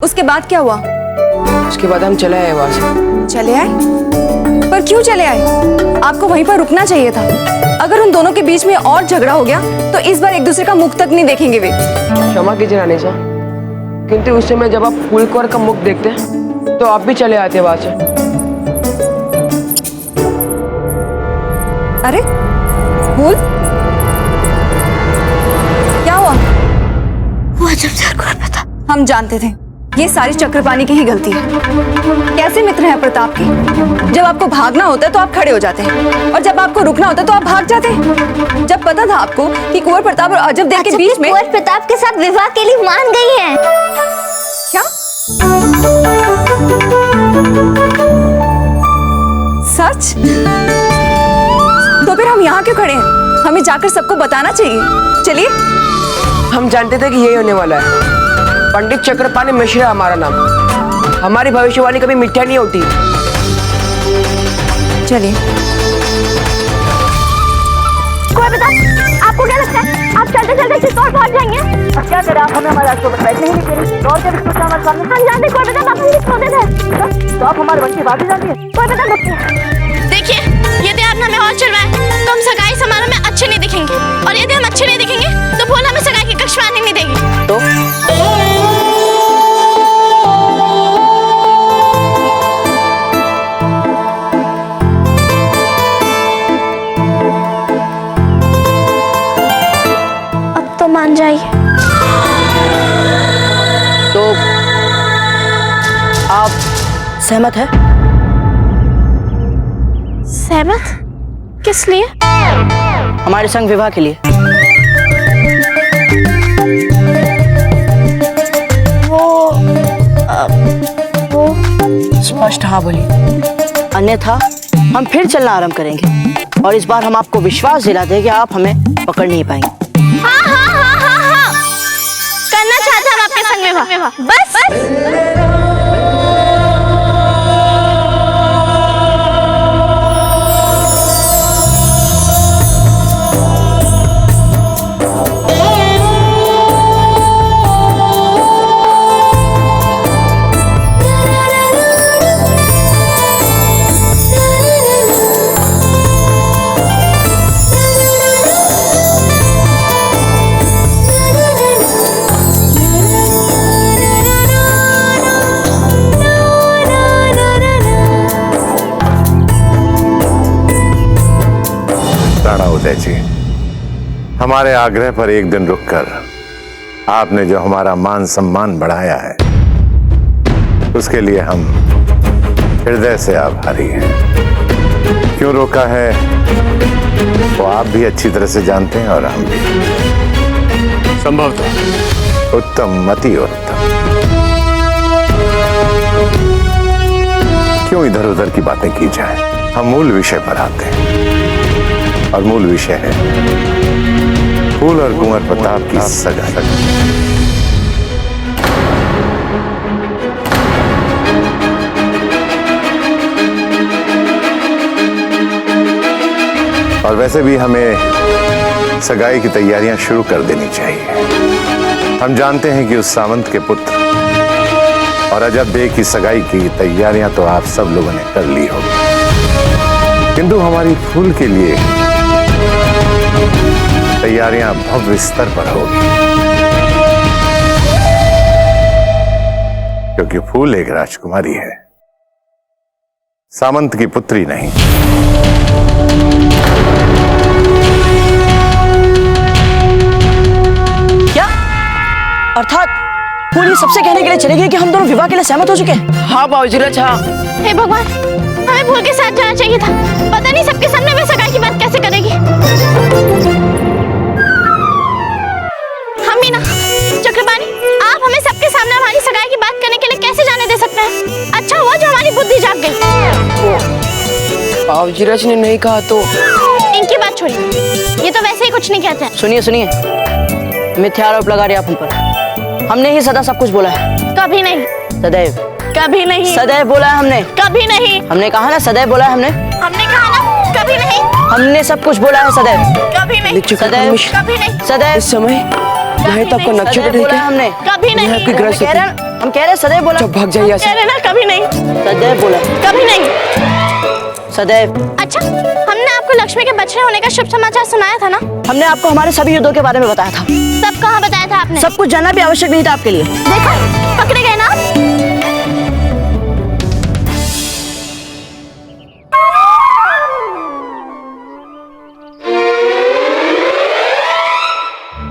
उसके बाद क्या हुआ? उसके बाद हम चले आए वहां से। चले आए? पर क्यों चले आए? आपको वहीं पर रुकना चाहिए था। अगर उन दोनों के बीच में और झगड़ा हो गया तो इस बार एक दूसरे का मुख तक नहीं देखेंगे वे। क्षमा कीजिए रानीसा, किंतु उस समय जब आप फूल कौर का मुख देखते तो आप भी चले आते वहां से। अरे फूल, क्या हुआ? वो जब चक्कर पता। हम जानते थे ये सारी चक्रपाणी की ही गलती है। कैसे मित्र हैं प्रताप के? जब आपको भागना होता है तो आप खड़े हो जाते हैं और जब आपको रुकना होता है तो आप भाग जाते हैं। जब पता था आपको कि कुंवर प्रताप और अजब देव के बीच में कुंवर प्रताप के साथ विवाह के लिए मान गई हैं। क्या? सच? तो फिर हम यहाँ क्यों खड़े हैं? हमें जाकर सबको बताना चाहिए। चलिए। हम जानते थे कि यही होने वाला है। पंडित चक्रपाणी मिश्रा हमारा नाम। हमारी भविष्यवाणी कभी मिथ्या नहीं होती। चलिए। कुंवर प्रताप, आपको क्या लगता है आप चलते चलते किस ओर पहुंच जाएंगे? अब क्या करें, आप हमें हमारे रास्ते पर बैठने ही नहीं दे रही। और क्या दिक्कत है हमारे सामने? हम जानते कुंवर प्रताप आप हमें छोड़े थे। तो आप हमारे बन की बात ही जानती है। कुंवर प्रताप रुकिए। देखिए, यदि आपने हमें और चलवाए तो हम सगाई समारोह में अच्छे नहीं दिखेंगे, और यदि हम अच्छे नहीं दिखेंगे तो फूल हमें सगाई की कक्ष में आने नहीं देगी। तो अब तो मान जाइए। तो आप सहमत है? सहमत? किस लिए? हमारे संग विवाह के लिए। वो स्पष्ट हाँ बोलिए, अन्यथा हम फिर चलना आरंभ करेंगे और इस बार हम आपको विश्वास दिला दें कि आप हमें पकड़ नहीं पाएंगे। हाँ। करना चाहते हम आपके संग विवाह। बस। उदय जी, हमारे आग्रह पर एक दिन रुककर आपने जो हमारा मान सम्मान बढ़ाया है उसके लिए हम हृदय से आभारी हैं। क्यों रोका है वो आप भी अच्छी तरह से जानते हैं और हम भी। संभवतः उत्तम, अति उत्तम। क्यों इधर उधर की बातें की जाए, हम मूल विषय पर आते हैं और मूल विषय है फूल और कुंवर प्रताप की सगाई। और वैसे भी हमें सगाई की तैयारियां शुरू कर देनी चाहिए। हम जानते हैं कि उस सामंत के पुत्र और अजब देव की सगाई की तैयारियां तो आप सब लोगों ने कर ली होगी, किंतु हमारी फूल के लिए तैयारियां भव्य स्तर पर होगी, क्योंकि फूल एक राजकुमारी है, सामंत की पुत्री नहीं। क्या अर्थात फूल ये सबसे कहने के लिए चले गए कि हम दोनों विवाह के लिए सहमत हो चुके हैं? हाँ बाबूजी, हाँ। हे भगवान, हमें फूल के साथ जाना चाहिए था। पता नहीं सबके सामने वे सगाई की बात कैसे करेगी। हम ही ना चक्रपाणी, आप हमें सबके सामने हमारी सगाई की बात करने के लिए कैसे जाने दे सकते हैं? अच्छा हुआ जो हमारी बुद्धि जाग गई। बाबूजी ने नहीं कहा तो इनकी बात छोड़िए, ये तो वैसे ही कुछ नहीं कहते हैं। सुनिए, मिथ्या आरोप लगा रहे आप हम पर। हमने ही सदा सब कुछ बोला है। कभी नहीं। सदैव। कभी नहीं। सदैव बोला है हमने। कभी नहीं। हमने कहा ना, सदैव बोला है हमने। हमने कहा ना, कभी नहीं। हमने सब कुछ बोला है सदैव। कभी नहीं। सदैव। कभी नहीं। सदैव। इस समय नहीं तो आपको नक्शे पे सदैव बोला ठीक है। हमने। कभी नहीं। आपकी ग्रस्त होती। हम कह रहे सदैव बोला। चुप भाग जाइए कह ऐसे। रहे ना कभी नहीं, सदैव बोला। कभी नहीं। सदैव। अच्छा, हमने आपको लक्ष्मी के बच्चे होने का शुभ समाचार सुनाया था ना? हमने आपको हमारे सभी युद्धों के बारे में बताया था। सब कहाँ बताया था आपने? सब कुछ जानना भी आवश्यक नहीं था आपके लिए। देखा, पकड़े गए ना?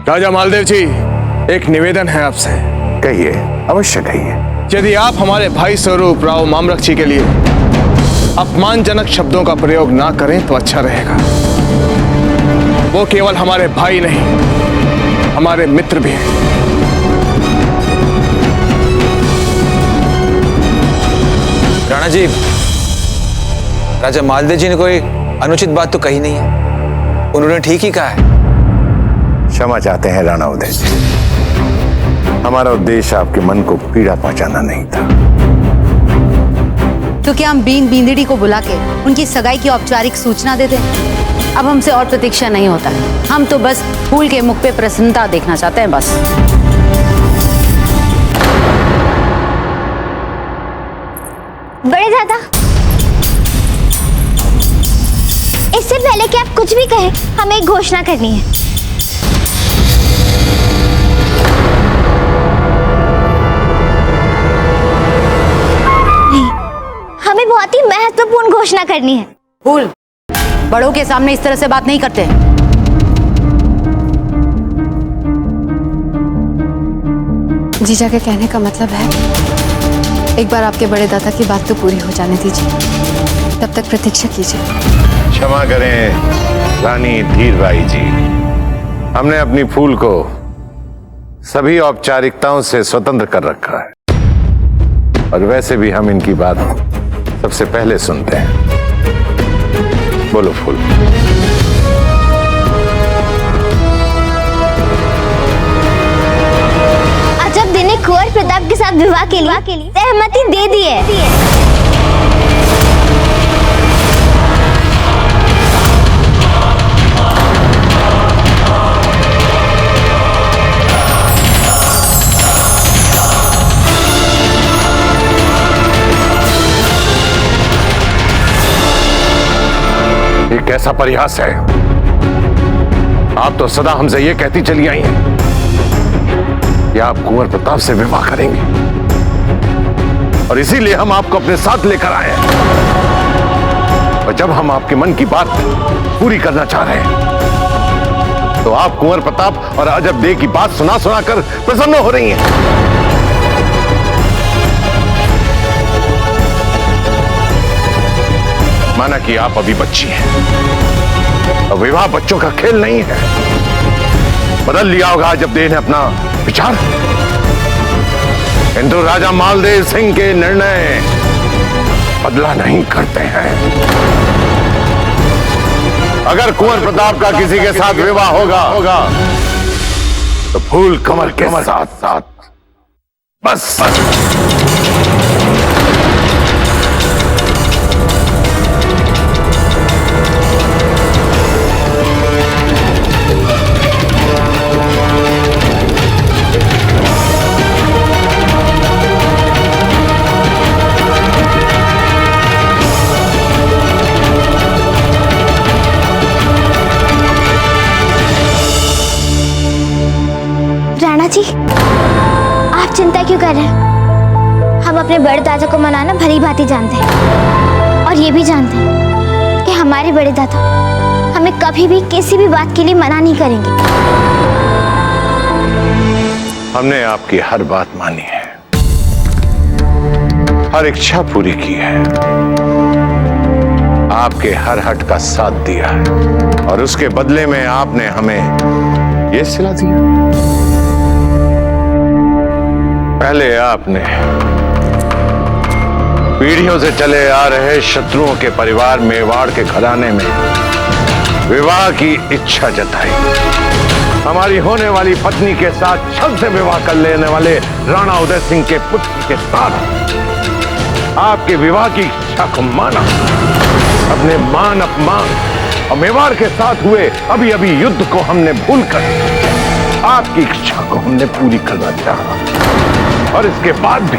राजा मालदेव जी, एक निवेदन है आपसे। कहिए, अवश्य कहिए। यदि आप हमारे भाई स्वरूप राव मामरक्षी के लिए अपमानजनक शब्दों का प्रयोग ना करें तो अच्छा रहेगा। वो केवल हमारे भाई नहीं, हमारे मित्र भी हैं। राणा जी, राजा मालदेव जी ने कोई अनुचित बात तो कही नहीं है, उन्होंने ठीक ही कहा है। क्षमा चाहते हैं राणा उदय जी, हमारा उद्देश्य आपके मन को पीड़ा पहुंचाना नहीं था। तो क्या हम बीन बींदड़ी को बुला के उनकी सगाई की औपचारिक सूचना दे दें? अब हमसे और प्रतीक्षा नहीं होता है। हम तो बस फूल के मुख पे प्रसन्नता देखना चाहते हैं, बस। बड़े दादा, इससे पहले कि आप कुछ भी कहें, हमें एक घोषणा करनी है। नहीं, हमें बहुत ही महत्वपूर्ण घोषणा करनी है। फूल, बड़ों के सामने इस तरह से बात नहीं करते। जीजा के कहने का मतलब है एक बार आपके बड़े दादा की बात तो पूरी हो जाने दीजिए, तब तक प्रतीक्षा कीजिए। क्षमा करें रानी धीरबाई जी, हमने अपनी फूल को सभी औपचारिकताओं से स्वतंत्र कर रखा है, और वैसे भी हम इनकी बात सबसे पहले सुनते हैं। बोलो फूल। अजब दिन ने कुंवर प्रताप के साथ विवाह के लिए सहमति दे दी है। ये कैसा परिहास है? आप तो सदा हमसे ये कहती चली आई हैं कि आप कुंवर प्रताप से विवाह करेंगे, और इसीलिए हम आपको अपने साथ लेकर आए हैं। और जब हम आपके मन की बात पूरी करना चाह रहे हैं तो आप कुंवर प्रताप और अजब दे की बात सुना सुना कर प्रसन्न हो रही हैं। माना कि आप अभी बच्ची हैं, और विवाह बच्चों का खेल नहीं है। बदल लिया होगा जब देव ने अपना विचार, किंतु राजा मालदेव सिंह के निर्णय बदला नहीं करते हैं। अगर कुंवर प्रताप का किसी के साथ विवाह होगा तो फूल कमल के साथ साथ बस। राणा जी, आप चिंता क्यों कर रहे हैं? हम अपने बड़े दादा को मनाना भली भांति जानते हैं, और ये भी जानते हैं कि हमारे बड़े दादा हमें कभी भी किसी भी बात के लिए मना नहीं करेंगे। हमने आपकी हर बात मानी है, हर इच्छा पूरी की है, आपके हर हट का साथ दिया है, और उसके बदले में आपने हमें यह सिला दिया। पहले आपने पीढ़ियों से चले आ रहे शत्रुओं के परिवार मेवाड़ के घराने में विवाह की इच्छा जताई। हमारी होने वाली पत्नी के साथ छल से विवाह कर लेने वाले राणा उदय सिंह के पुत्र के साथ आपके विवाह की इच्छा को माना। अपने मान अपमान और मेवाड़ के साथ हुए अभी अभी युद्ध को हमने भूलकर आपकी इच्छा को हमने पूरी करना चाहा, और इसके बाद भी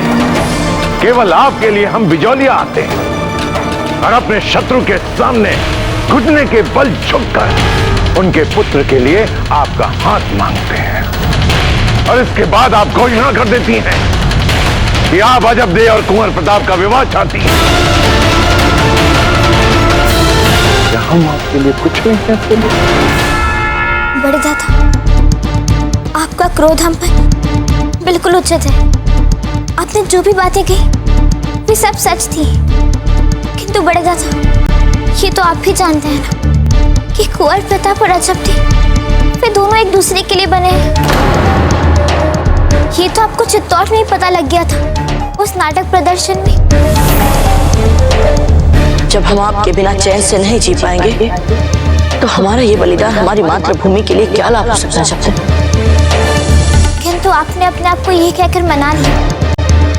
केवल आपके लिए हम बिजौलिया आते हैं और अपने शत्रु के सामने घुटने के बल झुककर उनके पुत्र के लिए आपका हाथ मांगते हैं, और इसके बाद आप घोषणा कर देती हैं कि आप अजब दे और कुंवर प्रताप का विवाह चाहती हैं। क्या हम आपके लिए कुछ नहीं कहते? बड़े दादा, आपका क्रोध हम पर बिल्कुल उचित है। आपने जो भी बातें कही वे सब सच थी, किंतु बड़े दादा ये तो आप भी जानते हैं ना कि कुंवर प्रताप और अजब वे दोनों एक दूसरे के लिए बने हैं। ये तो आपको चित्तौड़ में ही पता लग गया था, उस नाटक प्रदर्शन में। जब हम आपके बिना चैन से नहीं जी पाएंगे तो हमारा ये बलिदान हमारी मातृभूमि के लिए क्या लाभ हो सकता है सबसे? किंतु आपने अपने आप को ये कहकर मना लिया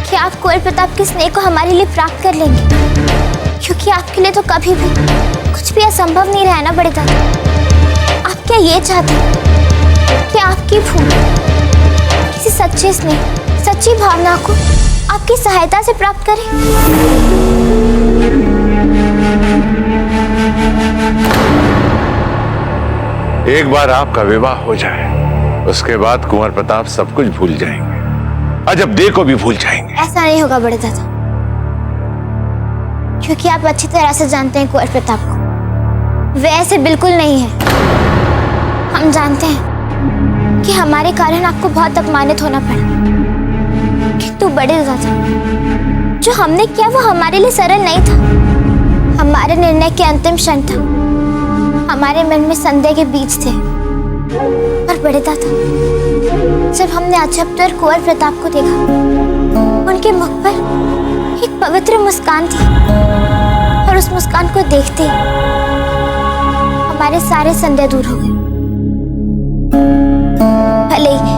कि आप कुंवर प्रताप के स्नेह को हमारे लिए प्राप्त कर लेंगे, क्योंकि आपके लिए तो कभी भी कुछ भी असंभव नहीं रहा ना बड़े दादा। आप क्या ये चाहते हैं कि आपकी भूमि किसी सच्चे स्नेह, सच्ची भावना को आपकी सहायता से प्राप्त करें? एक बार आपका विवाह हो जाए, उसके बाद कुंवर प्रताप सब कुछ भूल जाएंगे, अजब दे को भी भूल जाएंगे। ऐसा नहीं होगा बड़े दादा, क्योंकि आप अच्छी तरह से जानते हैं कुंवर प्रताप को। वे ऐसे बिल्कुल नहीं है। हम जानते हैं कि हमारे कारण आपको बहुत अपमानित होना पड़ा, किंतु बड़े दादा जो हमने किया वो हमारे लिए सरल नहीं था। हमारे निर्णय के अंतिम क्षण था, हमारे मन में संदेह के बीज थे। पर बड़े दादा जब हमने अजब और कुंवर प्रताप को देखा, उनके मुख पर एक पवित्र मुस्कान थी, और उस मुस्कान को देखते ही हमारे सारे संदेह दूर हो गए। भले ही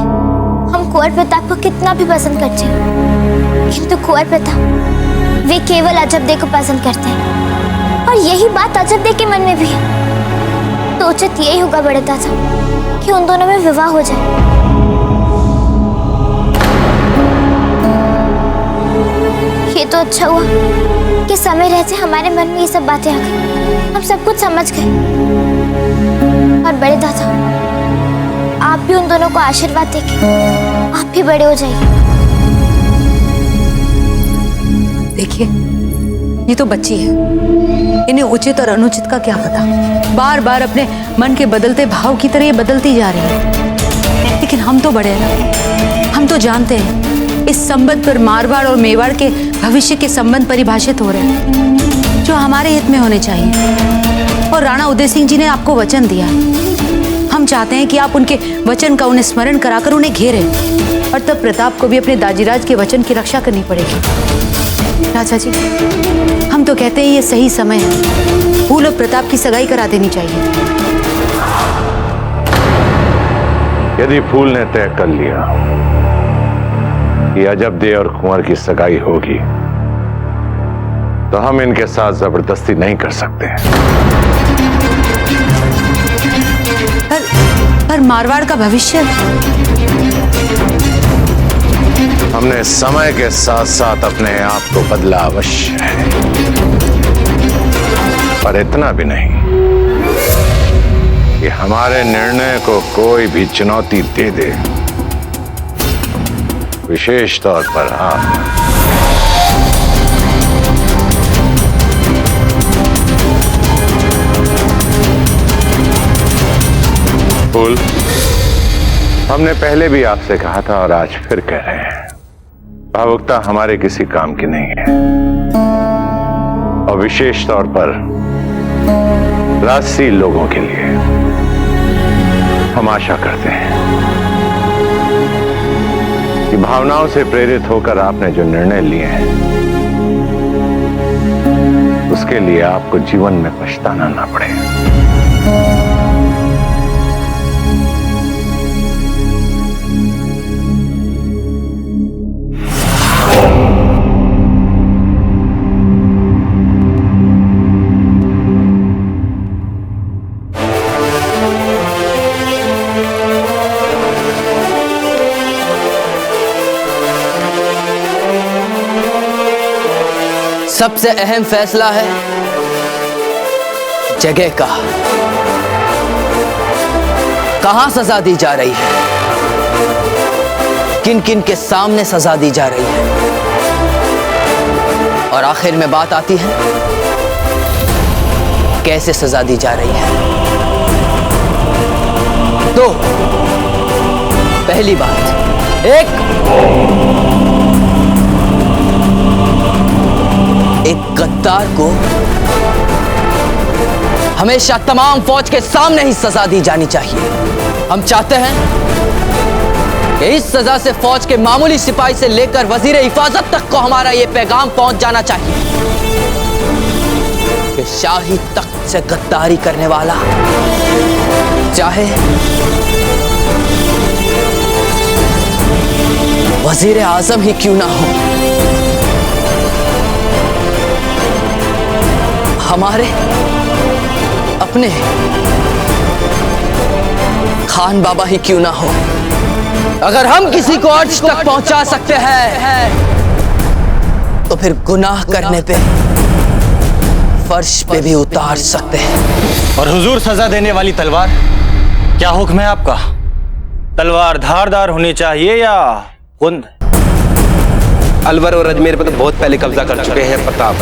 हम कुंवर प्रताप को कितना भी पसंद करते हैं, किंतु कुंवर प्रताप वे केवल अजब दे को पसंद करते हैं, और यही बात अजब दे के मन में भी है। तो उचित यही होगा बड़े दादा कि उन दोनों में विवाह हो जाए। ये तो अच्छा हुआ कि समय रहते हमारे मन में ये सब बातें आ गई, हम सब कुछ समझ गए। और बड़े दादा आप भी उन दोनों को आशीर्वाद देके आप भी बड़े हो जाइए। देखिए, ये तो बच्ची है, इन्हें उचित और अनुचित का क्या पता। बार बार अपने मन के बदलते भाव की तरह ये बदलती जा रही है। लेकिन हम तो बड़े हैं ना, हम तो जानते हैं इस संबंध पर मारवाड़ और मेवाड़ के भविष्य के संबंध परिभाषित हो रहे हैं, जो हमारे हित में होने चाहिए। और राणा उदय सिंह जी ने आपको वचन दिया है। हम चाहते हैं कि आप उनके वचन का उन्हें स्मरण कराकर उन्हें घेरें, और तब प्रताप को भी अपने दाजीराज के वचन की रक्षा करनी पड़ेगी। राजा जी, हम तो कहते हैं ये सही समय है, फूल और प्रताप की सगाई करा देनी चाहिए। यदि फूल ने तय कर लिया कि अजब दे और कुंवर की सगाई होगी, तो हम इनके साथ जबरदस्ती नहीं कर सकते। पर मारवाड़ का भविष्य, हमने समय के साथ साथ अपने आप को बदला अवश्य है, पर इतना भी नहीं कि हमारे निर्णय को कोई भी चुनौती दे दे, विशेष तौर पर आप। फूल, हमने पहले भी आपसे कहा था और आज फिर कह रहे हैं, भावुकता हमारे किसी काम की नहीं है, और विशेष तौर पर राजसी लोगों के लिए हम आशा करते हैं कि भावनाओं से प्रेरित होकर आपने जो निर्णय लिए हैं, उसके लिए आपको जीवन में पछताना ना पड़े। सबसे अहम फैसला है जगह का। कहां सजा दी जा रही है, किन किन के सामने सजा दी जा रही है, और आखिर में बात आती है कैसे सजा दी जा रही है। तो पहली बात, एक गद्दार को हमेशा तमाम फौज के सामने ही सजा दी जानी चाहिए। हम चाहते हैं कि इस सजा से फौज के मामूली सिपाही से लेकर वजीर हिफाजत तक को हमारा यह पैगाम पहुंच जाना चाहिए कि शाही तख्त से गद्दारी करने वाला चाहे वजीर आजम ही क्यों ना हो, हमारे अपने खान बाबा ही क्यों ना हो, अगर हम किसी को अर्श तक पहुंचा सकते हैं तो फिर गुनाह करने पे फर्श पे भी उतार सकते हैं। और हुजूर, सजा देने वाली तलवार, क्या हुक्म है आपका? तलवार धारदार होनी चाहिए या गुंद? अलवर और अजमेर पर तो बहुत पहले कब्जा कर चुके हैं प्रताप।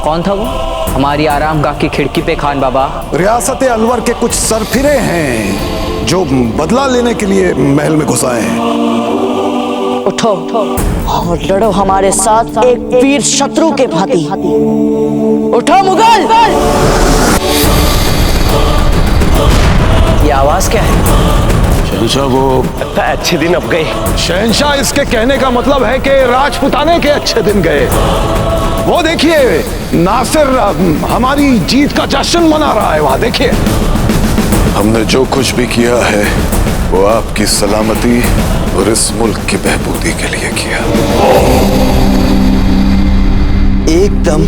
कौन था वो हमारी आरामगाह की खिड़की पे? खान बाबा, रियासत अलवर के कुछ सरफिरे हैं जो बदला लेने के लिए महल में घुस आए हैं। उठो और लड़ो हमारे साथ एक वीर शत्रु के भांति। उठो मुगल! ये आवाज क्या है? शहंशाह, वो अच्छे दिन अब गए। शहंशाह, इसके कहने का मतलब है कि राजपुताने के अच्छे दिन गए। वो देखिए, नासिर हमारी जीत का जश्न मना रहा है, वहां देखिए। हमने जो कुछ भी किया है वो आपकी सलामती और इस मुल्क की बहबूदी के लिए किया। एकदम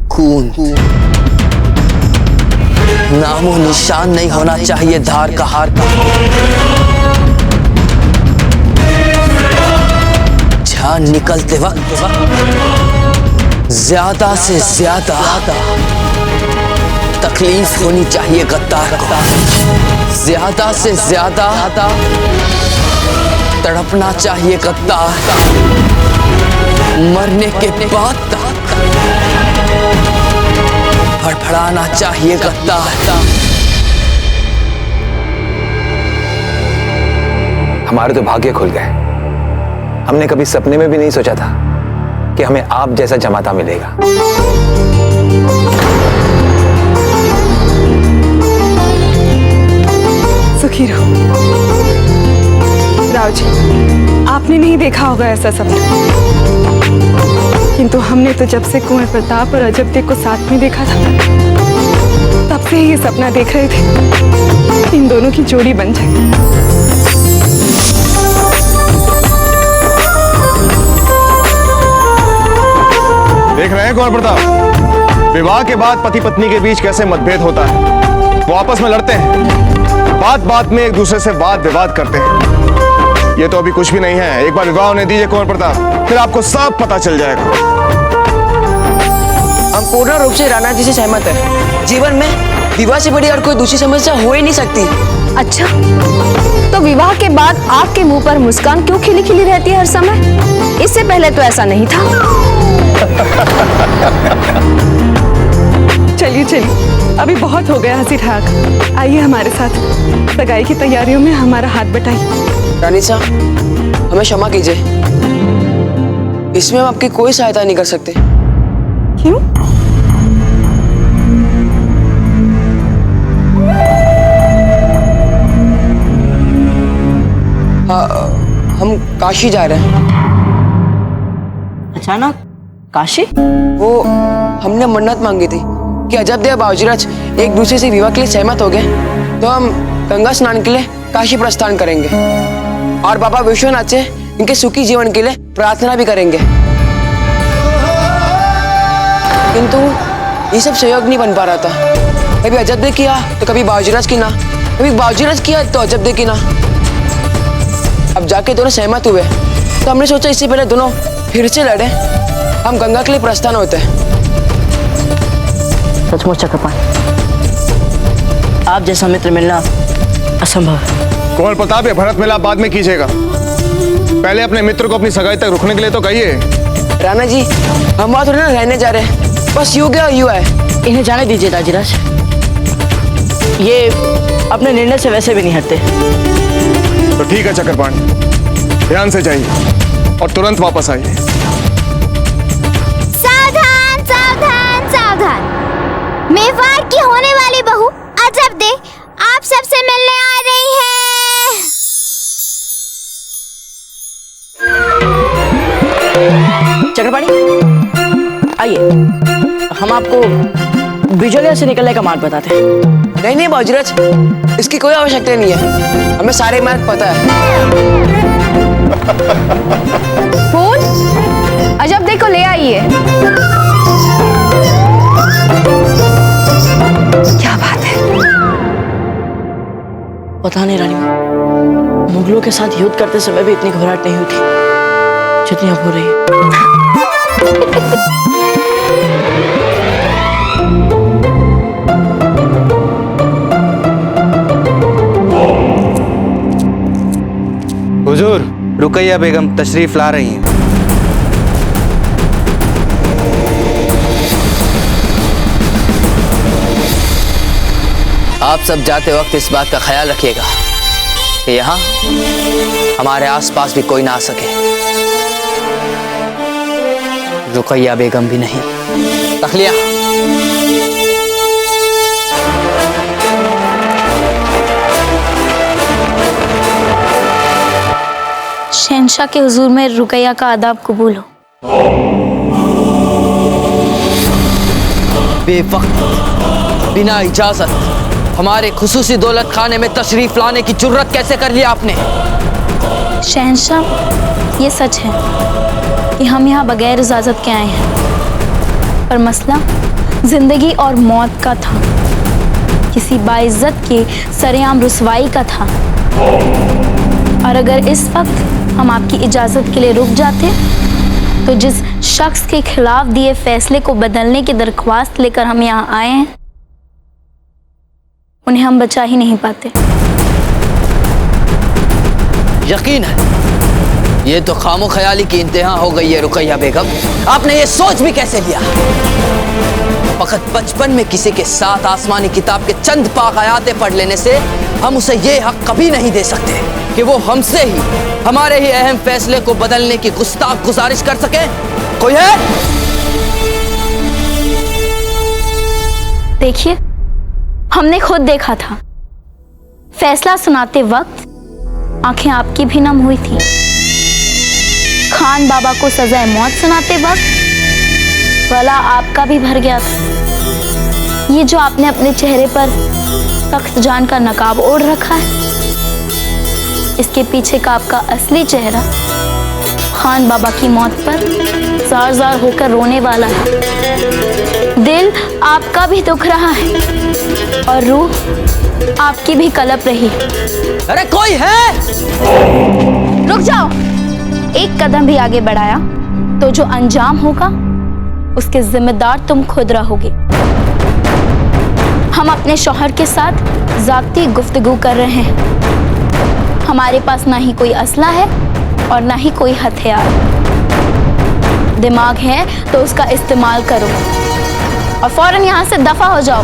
खून, नामो निशान नहीं होना चाहिए धार का हार का। जान निकलते वक्त ज्यादा से ज्यादा तकलीफ होनी चाहिए गद्दार को, ज्यादा से ज्यादा तड़पना चाहिए गद्दार, मरने के बाद फड़फड़ाना चाहिए गद्दार। हमारे तो भाग्य खुल गए। हमने कभी सपने में भी नहीं सोचा था कि हमें आप जैसा जमाता मिलेगा। सुखी रहो। राव जी, आपने नहीं देखा होगा ऐसा सपना, किंतु हमने तो जब से कुंवर प्रताप और अजबदेव को साथ में देखा था, तब से ही ये सपना देख रहे थे इन दोनों की जोड़ी बन जाए। देख रहे हैं कुंवर प्रताप, विवाह के बाद पति पत्नी के बीच कैसे मतभेद होता है। वो आपस में लड़ते हैं, बात बात में एक दूसरे से वाद विवाद करते हैं। ये तो अभी कुछ भी नहीं है। एक बार विवाह होने दीजिए कुंवर प्रताप, फिर आपको सब पता चल जाएगा। हम पूर्ण रूप से राणा जी से सहमत हैं। जीवन में विवाह से बड़ी और कोई दूसरी समस्या हो ही नहीं सकती। अच्छा, तो विवाह के बाद आपके मुंह पर मुस्कान क्यों खिली खिली रहती है हर समय? इससे पहले तो ऐसा नहीं था। चलिए चलिए, अभी बहुत हो गया हंसी ठहाका। आइए हमारे साथ, सगाई की तैयारियों में हमारा हाथ बटाइए। रानी साहब, हमें क्षमा कीजिए, इसमें हम आपकी कोई सहायता नहीं कर सकते। क्यों? हम काशी जा रहे हैं। अचानक काशी? वो हमने मन्नत मांगी थी कि अजबदेव बावजीराज एक दूसरे से विवाह के लिए सहमत हो गए तो हम गंगा स्नान के लिए काशी प्रस्थान करेंगे और बाबा विश्वनाथ से इनके सुखी जीवन के लिए प्रार्थना भी करेंगे। किंतु ये सब सहयोग नहीं बन पा रहा था। कभी अजबदेव किया तो कभी बावजीराज की ना, कभी बावजीराज किया तो अजबदेव की ना। अब जाके दोनों सहमत हुए तो हमने सोचा इससे पहले दोनों फिर से लड़े, हम गंगा के लिए प्रस्थान होते हैं। सचमुच चक्रपाणी, आप जैसा मित्र मिलना असंभव है। कुंवर प्रताप, ये भरत मिलाप बाद में कीजिएगा, पहले अपने मित्र को अपनी सगाई तक रुकने के लिए तो कहिए। राणा जी, हम वहां थोड़ी ना रहने जा रहे हैं, बस यूं गया यूं है। इन्हें जाने दीजिए राजीराज, ये अपने निर्णय से वैसे भी नहीं हटते। तो ठीक है चक्रपाणी, ध्यान से जाइए और तुरंत वापस आइए। सावधान सावधान सावधान, मेवाड़ की होने वाली बहू अजब दे आप सबसे मिलने आ रही है। चक्रपाणी आइए, हम आपको बिजलिया से निकलने का मार्ग बताते हैं। नहीं नहीं बाजीराज, इसकी कोई आवश्यकता नहीं है, हमें सारे मार्ग पता है। फूल अजब देखो ले आइए। क्या बात है? पता नहीं रानी, मुगलों के साथ युद्ध करते समय भी इतनी घबराहट नहीं हुई थी जितनी अब हो रही है। हुजूर, रुकैया बेगम तशरीफ ला रही हैं। आप सब जाते वक्त इस बात का ख्याल रखिएगा कि यहाँ हमारे आसपास भी कोई ना आ सके, रुकैया बेगम भी नहीं। तखलिया, शहंशाह के हुजूर में रुकैया का आदाब कबूल हो। बेवक्त, बिना इजाजत हमारे खुसूसी दौलत खाने में तशरीफ लाने की जुर्रत कैसे कर लिया आपने? शहंशाह, ये सच है कि हम यहाँ बगैर इजाजत के आए हैं, पर मसला जिंदगी और मौत का था, किसी बाइज्जत के सरेआम रुसवाई का था। और अगर इस वक्त हम आपकी इजाजत के लिए रुक जाते तो जिस शख्स के खिलाफ दिए फैसले को बदलने की दरख्वास्त लेकर हम यहाँ आए हैं, उन्हें हम बचा ही नहीं पाते। यकीन है ये तो खामो ख्याली की इंतहा हो गई है रुकैया बेगम। आपने ये सोच भी कैसे लिया? फकत बचपन में किसी के साथ आसमानी किताब के चंद पाक आयातें पढ़ लेने से हम उसे ये हक कभी नहीं दे सकते कि वो हमसे ही हमारे ही अहम फैसले को बदलने की गुस्ताख गुजारिश कर सके। कोई है? देखिए, हमने खुद देखा था, फैसला सुनाते वक्त आंखें आपकी भी नम हुई थी। खान बाबा को सजाए मौत सुनाते वक्त गला आपका भी भर गया था। ये जो आपने अपने चेहरे पर सख्त जान का नकाब ओढ़ रखा है, इसके पीछे का आपका असली चेहरा खान बाबा की मौत पर जार जार होकर रोने वाला है। दिल आपका भी दुख रहा है और रूह आपकी भी कलप रही है। अरे कोई है? रुक जाओ, एक कदम भी आगे बढ़ाया तो जो अंजाम होगा उसके जिम्मेदार तुम खुद रहोगे। हम अपने शौहर के साथ ज़ाती गुफ्तगू कर रहे हैं। हमारे पास ना ही कोई असला है और ना ही कोई हथियार। दिमाग है तो उसका इस्तेमाल करो और फौरन यहाँ से दफा हो जाओ।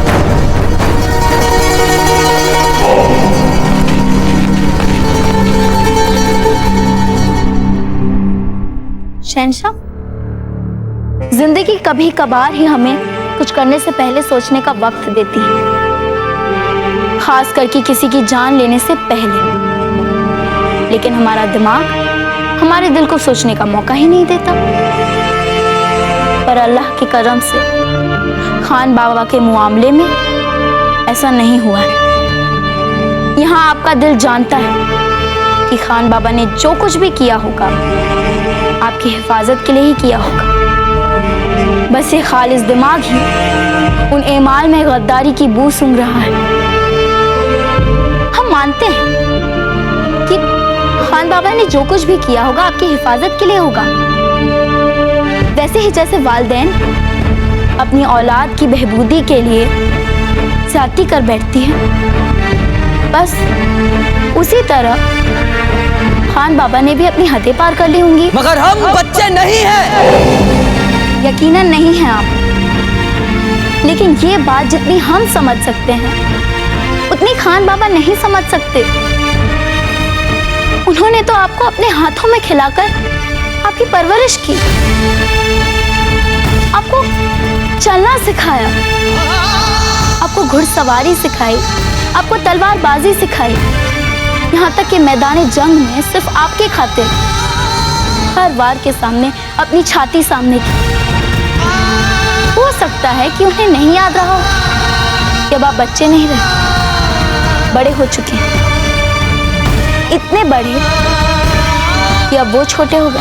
शहंशाह, जिंदगी कभी कभार ही हमें कुछ करने से पहले सोचने का वक्त देती है, खास करके किसी की जान लेने से पहले। लेकिन हमारा दिमाग हमारे दिल को सोचने का मौका ही नहीं देता। पर अल्लाह के करम से खान बाबा के मामले में ऐसा नहीं हुआ है। यहाँ आपका दिल जानता है कि खान बाबा ने जो कुछ भी किया होगा आपकी हिफाजत के लिए ही किया होगा। बस ये खालिस दिमाग ही उन एमाल में गद्दारी की बू सूंघ रहा है। हम मानते हैं कि खान बाबा ने जो कुछ भी किया होगा आपकी हिफाजत के लिए होगा। वैसे ही जैसे वालिदैन अपनी औलाद की बहबूदी के लिए ज्यादती कर बैठती है, बस उसी तरह खान बाबा ने भी अपनी हदें पार कर ली होंगी। मगर हम बच्चे नहीं हैं। यकीनन नहीं है आप, लेकिन ये बात जितनी हम समझ सकते हैं उतनी खान बाबा नहीं समझ सकते। उन्होंने तो आपको अपने हाथों में खिलाकर आपकी परवरिश की, आपको चलना सिखाया, आपको घुड़सवारी सिखाई, आपको तलवारबाजी सिखाई, यहाँ तक कि मैदान जंग में सिर्फ आपके खातिर हर वार के सामने अपनी छाती सामने की। हो सकता है कि उन्हें नहीं याद रहा हो कि अब आप बच्चे नहीं रहे, बड़े हो चुके हैं, इतने बड़े कि अब वो छोटे हो गए।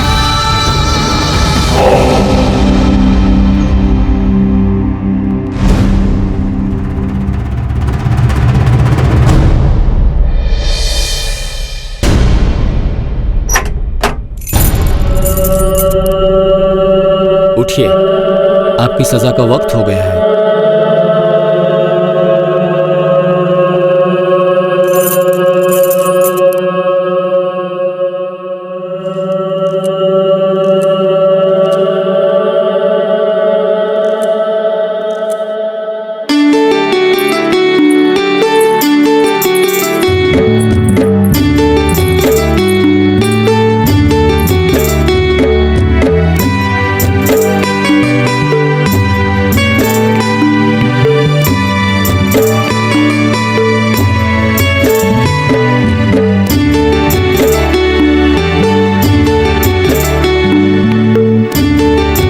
उठिए, आपकी सजा का वक्त हो गया है।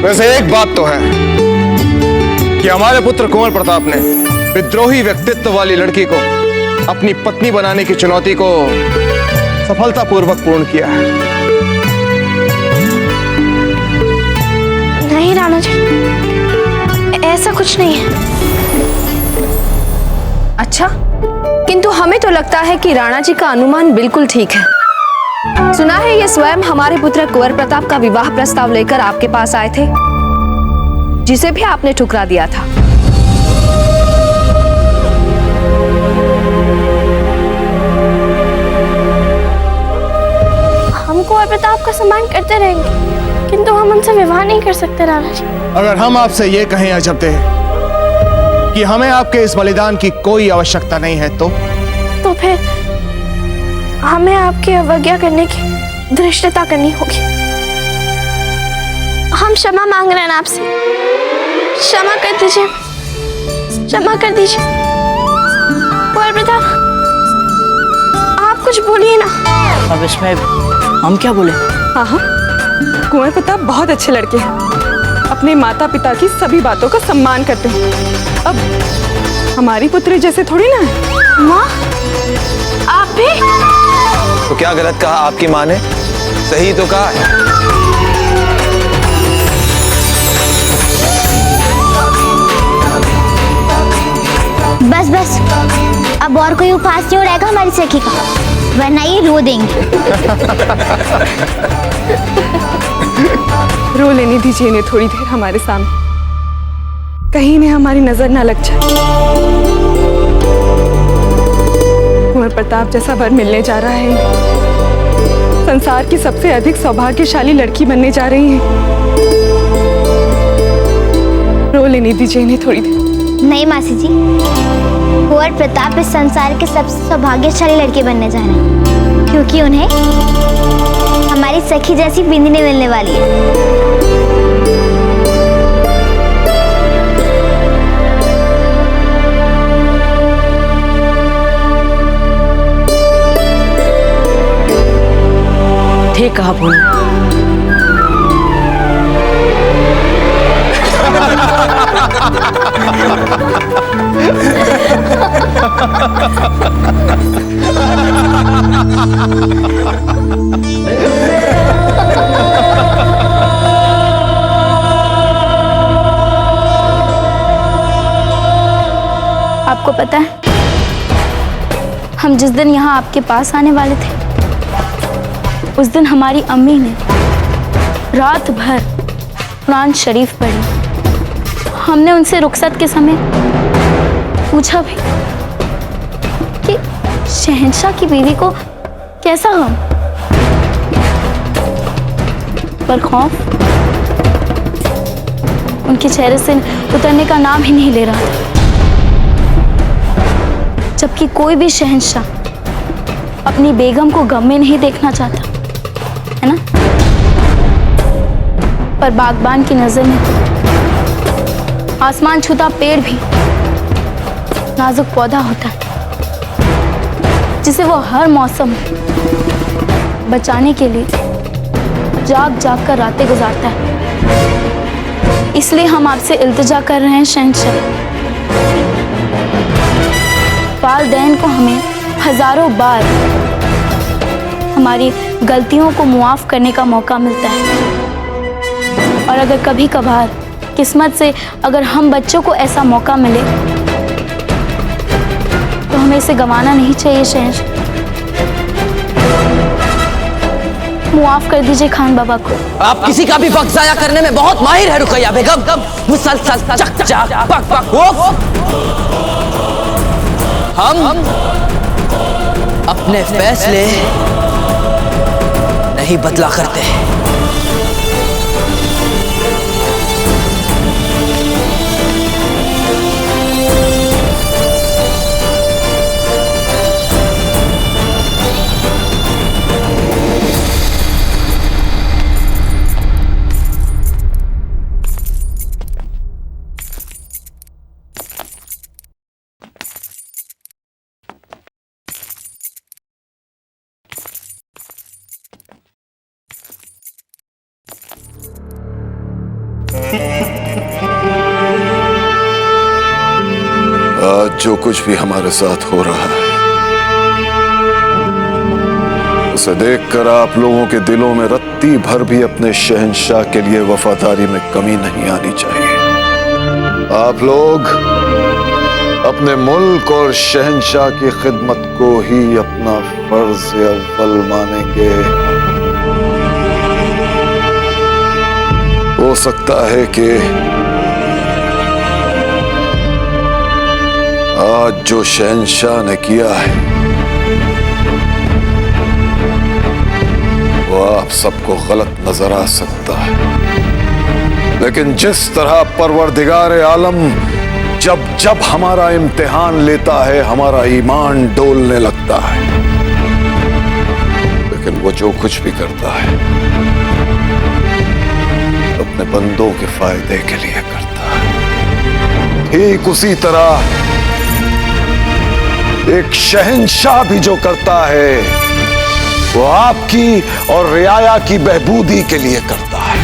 वैसे एक बात तो है कि हमारे पुत्र कुंवर प्रताप ने विद्रोही व्यक्तित्व वाली लड़की को अपनी पत्नी बनाने की चुनौती को सफलतापूर्वक पूर्ण किया है। नहीं राणा जी, ऐसा कुछ नहीं है। अच्छा, किंतु हमें तो लगता है कि राणा जी का अनुमान बिल्कुल ठीक है। सुना है ये स्वयं हमारे पुत्र कुंवर प्रताप का विवाह प्रस्ताव लेकर आपके पास आए थे, जिसे भी आपने ठुकरा दिया था। हम कुंवर प्रताप का सम्मान करते रहेंगे, किंतु हम उनसे विवाह नहीं कर सकते राणा जी। अगर हम आपसे ये कहें अजब दे कि हमें आपके इस बलिदान की कोई आवश्यकता नहीं है, तो फिर हमें आपकी अवज्ञा करने की धृष्टता करनी होगी। हम क्षमा मांग रहे हैं आपसे, क्षमा कर दीजिए, क्षमा कर दीजिए। कुंवर प्रताप, आप कुछ बोलिए ना। अब इसमें हम क्या बोले? हाँ हाँ, कुंवर प्रताप बहुत अच्छे लड़के हैं, अपने माता पिता की सभी बातों का सम्मान करते हैं। अब हमारी पुत्री जैसे थोड़ी ना है। माँ, आप भी? तो क्या गलत कहा आपकी माँ ने? सही तो कहा है। बस बस, अब और कोई उपहास नहीं उड़ाएगा हमारी सखी का, वरना ये रो देंगे। रो लेने दीजिए इन्हें थोड़ी देर हमारे सामने, कहीं इन्हें हमारी नजर ना लग जाए। कुंवर प्रताप जैसा वर मिलने जा रहा है, संसार की सबसे अधिक सौभाग्यशाली लड़की बनने जा रही है। रो लेने दीजिए इन्हें थोड़ी देर। नहीं मासी जी, कुंवर प्रताप इस संसार के सबसे सौभाग्यशाली लड़के बनने जा रहे हैं, क्योंकि उन्हें हमारी सखी जैसी बिंदनी मिलने वाली है। ठीक कहा पूनम। आपको पता है, हम जिस दिन यहाँ आपके पास आने वाले थे उस दिन हमारी अम्मी ने रात भर कुरान शरीफ पढ़ी। हमने उनसे रुखसत के समय पूछा भी कि शहंशाह की बीवी को कैसा गम, पर खौफ उनके चेहरे से उतरने का नाम ही नहीं ले रहा था। जबकि कोई भी शहंशाह अपनी बेगम को गम में नहीं देखना चाहता, है ना? पर बागबान की नजर में आसमान छूता पेड़ भी नाजुक पौधा होता है, जिसे वो हर मौसम बचाने के लिए जाग जाग कर रातें गुजारता है। इसलिए हम आपसे इल्तिजा कर रहे हैं शहंशाह, वालिदैन को हमें हजारों बार हमारी गलतियों को मुआफ करने का मौका मिलता है, और अगर कभी कभार किस्मत से अगर हम बच्चों को ऐसा मौका मिले तो हमें इसे गंवाना नहीं चाहिए। शहंशाह, मुआफ कर दीजिए खान बाबा को। आप किसी का भी वक्त जाया करने में बहुत माहिर है रुकैया बेगम। मुसलसल चक चक पक पक हम अपने फैसले नहीं बदला करते। आज जो कुछ भी हमारे साथ हो रहा है उसे देखकर आप लोगों के दिलों में रत्ती भर भी अपने शहंशाह के लिए वफादारी में कमी नहीं आनी चाहिए। आप लोग अपने मुल्क और शहंशाह की खिदमत को ही अपना फर्ज अव्वल मानेंगे। हो सकता है कि आज जो शहंशाह ने किया है वो आप सबको गलत नजर आ सकता है, लेकिन जिस तरह परवरदिगार आलम जब जब हमारा इम्तिहान लेता है हमारा ईमान डोलने लगता है, लेकिन वो जो कुछ भी करता है अपने बंदों के फायदे के लिए करता है। ठीक उसी तरह एक शहंशाह भी जो करता है वो आपकी और रियाया की बहबूदी के लिए करता है।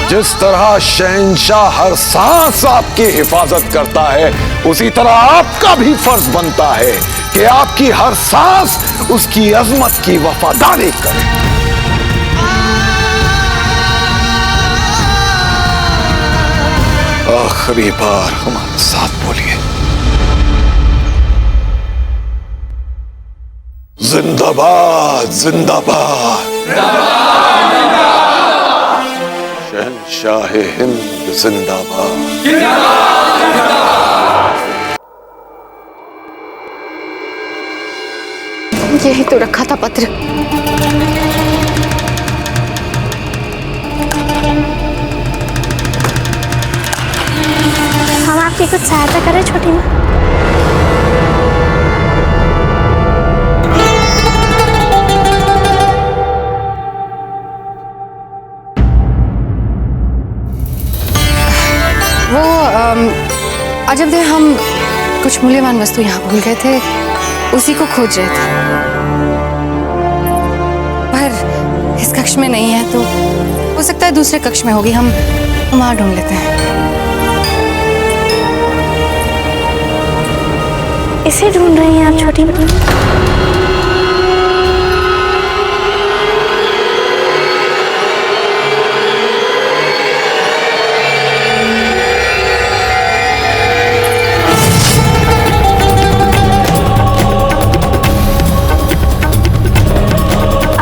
जिस तरह शहंशाह हर सांस आपकी हिफाजत करता है उसी तरह आपका भी फर्ज बनता है कि आपकी हर सांस उसकी अजमत की वफादारी करे। आखिरी बार हमारे साथ बोलिए, जिंदाबाद जिंदाबाद शहंशाह हिंद जिंदाबाद। यही तो रखा था पत्र। हम आपकी कुछ सहायता करें छोटी माँ? अजब दे हम कुछ मूल्यवान वस्तु यहाँ भूल गए थे, उसी को खोज रहे थे, पर इस कक्ष में नहीं है तो हो सकता है दूसरे कक्ष में होगी। हम वहां ढूंढ लेते हैं। इसे ढूंढ रही हैं आप छोटी बहन?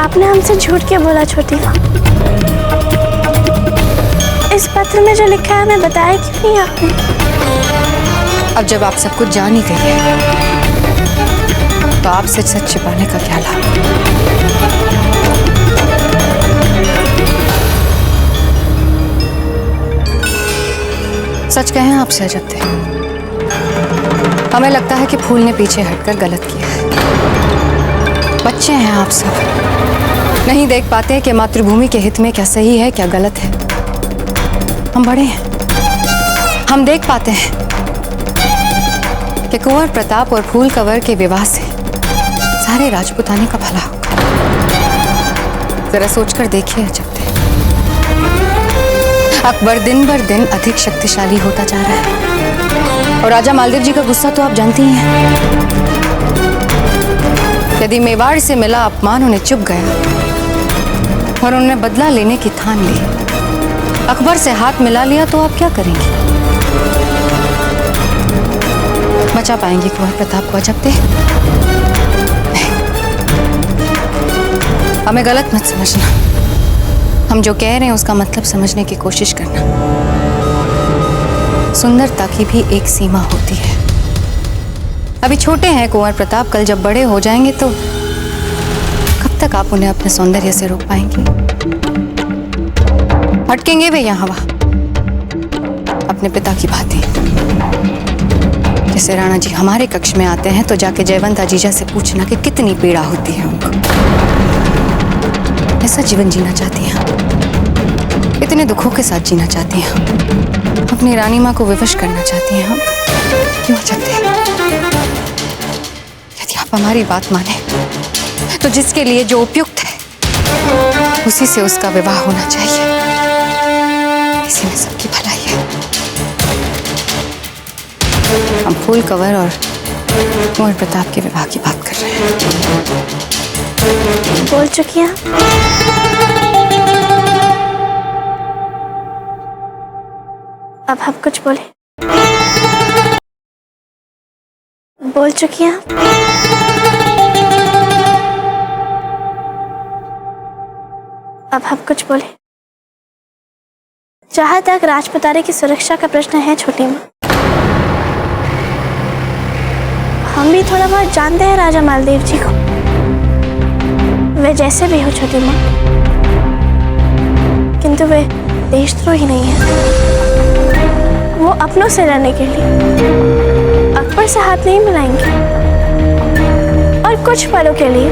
आपने हमसे झूठ क्यों बोला छोटी माँ? इस पत्र में जो लिखा है हमें बताया क्यों नहीं आपने? अब जब आप सब कुछ जान ही गई है तो आप सच सच छिपाने का क्या लाभ? सच कहें आपसे अजब थे, हमें लगता है कि फूल ने पीछे हटकर गलत किया है। बच्चे हैं आप सब, नहीं देख पाते कि मातृभूमि के हित में क्या सही है क्या गलत है। हम बड़े हैं, हम देख पाते हैं कि कुंवर प्रताप और फूल कंवर के विवाह से सारे राजपुताने का भला होगा। जरा सोचकर देखिए अजब थे, अकबर दिन बर दिन अधिक शक्तिशाली होता जा रहा है और राजा मालदेव जी का गुस्सा तो आप जानती हैं। यदि मेवाड़ से मिला अपमान उन्हें चुप गया और उन्होंने बदला लेने की ठान ली, अकबर से हाथ मिला लिया, तो आप क्या करेंगी? बचा पाएंगी कुंवर प्रताप को अजब थे? हमें गलत मत समझना, हम जो कह रहे हैं उसका मतलब समझने की कोशिश करना। सुंदरता की भी एक सीमा होती है। अभी छोटे हैं कुंवर प्रताप, कल जब बड़े हो जाएंगे तो कब तक आप उन्हें अपने सौंदर्य से रोक पाएंगी? भटकेंगे वे यहाँ वहाँ अपने पिता की भांति। जैसे राणा जी हमारे कक्ष में आते हैं तो जाके जयवंता जीजा से पूछना कि कितनी पीड़ा होती है उनको। ऐसा जीवन जीना चाहती हैं, इतने दुखों के साथ जीना चाहती हैं, अपनी रानी माँ को विवश करना चाहती हैं हम। क्यों चाहते हैं? यदि आप हमारी बात माने तो जिसके लिए जो उपयुक्त है उसी से उसका विवाह होना चाहिए। इसी में सबकी भलाई है। हम फूल कंवर और कुंवर प्रताप के विवाह की बात कर रहे हैं। बोल चुकी हैं? अब हम कुछ बोले? बोल चुकी हैं? अब हम कुछ बोले? जहां तक राजपुताने की सुरक्षा का प्रश्न है छोटी माँ, हम भी थोड़ा बहुत जानते हैं राजा मालदेव जी को। वे जैसे भी हो छोटी माँ, किंतु वे देशद्रोही नहीं है। वो अपनों से लड़ने के लिए अकबर से हाथ नहीं मिलाएंगे और कुछ पलों के लिए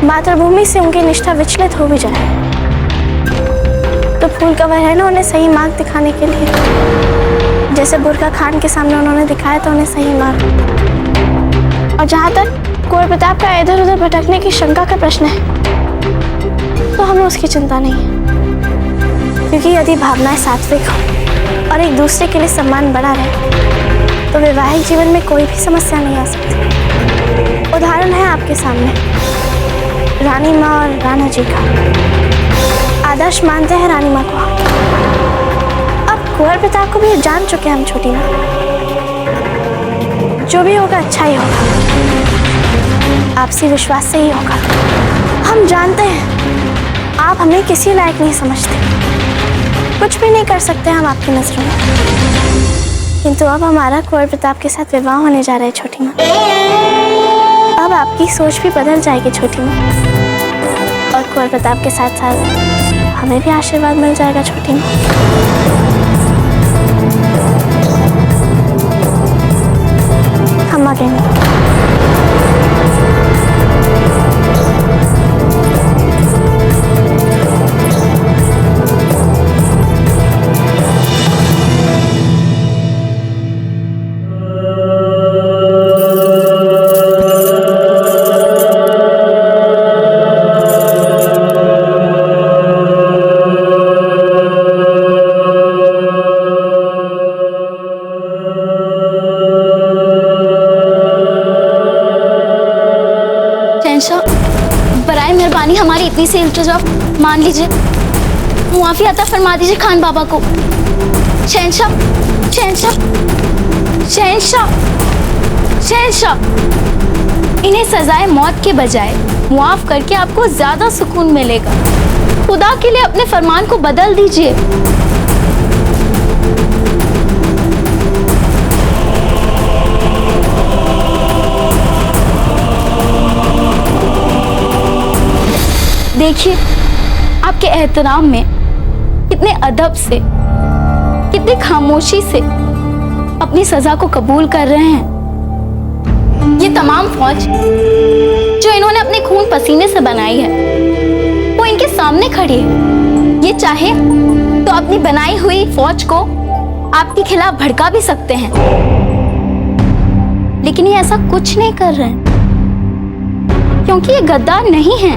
मातृभूमि से उनकी निष्ठा विचलित हो भी जाए तो फूल कंवर है ना उन्हें सही मार्ग दिखाने के लिए, जैसे बुरका खान के सामने उन्होंने दिखाया था उन्हें सही मार्ग। और जहाँ तक कुंवर प्रताप का इधर उधर भटकने की शंका का प्रश्न है तो हमें उसकी चिंता नहीं है, क्योंकि यदि भावनाएं सात्विक हो और एक दूसरे के लिए सम्मान बढ़ा रहे तो वैवाहिक जीवन में कोई भी समस्या नहीं आ सकती। उदाहरण है आपके सामने रानी माँ और राणा जी का। आदर्श मानते हैं रानी माँ को, अब कुंवर प्रताप को भी जान चुके हैं हम छोटी माँ। जो भी होगा अच्छा ही होगा, आपसी विश्वास से ही होगा। हम जानते हैं आप हमें किसी लायक नहीं समझते, कुछ भी नहीं कर सकते हम आपकी नजरों में, किंतु अब हमारा कुंवर प्रताप के साथ विवाह होने जा रहा है छोटी माँ। अब आपकी सोच भी बदल जाएगी छोटी माँ, और कुंवर प्रताप के साथ साथ हमें भी आशीर्वाद मिल जाएगा छोटी माँ। हम आगे नहीं। बराए मेहरबानी हमारी इतनी सी इल्तिजा मान लीजिए, मुआफी अता फरमा दीजिए खान बाबा को। शहंशाह, शहंशाह, शहंशाह, शहंशाह, इन्हें सजाए मौत के बजाय मुआफ करके आपको ज्यादा सुकून मिलेगा। खुदा के लिए अपने फरमान को बदल दीजिए। देखिए आपके एहतराम में कितने अदब से, कितनी खामोशी से अपनी सजा को कबूल कर रहे हैं। ये तमाम फौज जो इन्होंने अपने खून पसीने से बनाई है वो इनके सामने खड़ी है। ये चाहे तो अपनी बनाई हुई फौज को आपके खिलाफ भड़का भी सकते हैं, लेकिन ये ऐसा कुछ नहीं कर रहे हैं क्योंकि ये गद्दार नहीं हैं।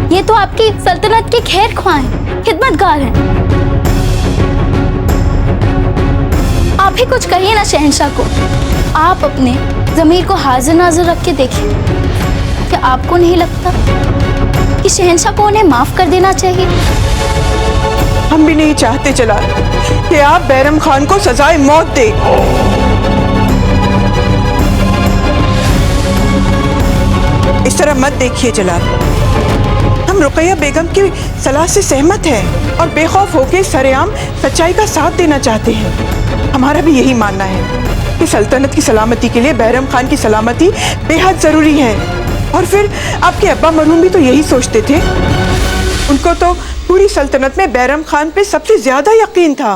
ये तो आपकी सल्तनत के खैर ख्वाह हैं, खिदमतगार हैं। आप ही कुछ कहिए ना शहंशाह को। आप अपने ज़मीर को हाजिर नाजिर रख के देखिए। क्या आपको नहीं लगता कि शहंशाह को उन्हें माफ कर देना चाहिए? हम भी नहीं चाहते जलाल कि आप बैरम खान को सजाए मौत दे। इस तरह मत देखिए जलाल, हम रुकैया बेगम की सलाह से सहमत हैं और बेखौफ होकर सरेआम सच्चाई का साथ देना चाहते हैं। हमारा भी यही मानना है कि सल्तनत की सलामती के लिए बैरम खान की सलामती बेहद जरूरी है। और फिर आपके अब्बा मरहूम भी तो यही सोचते थे। उनको तो पूरी सल्तनत में बैरम खान पे सबसे ज्यादा यकीन था।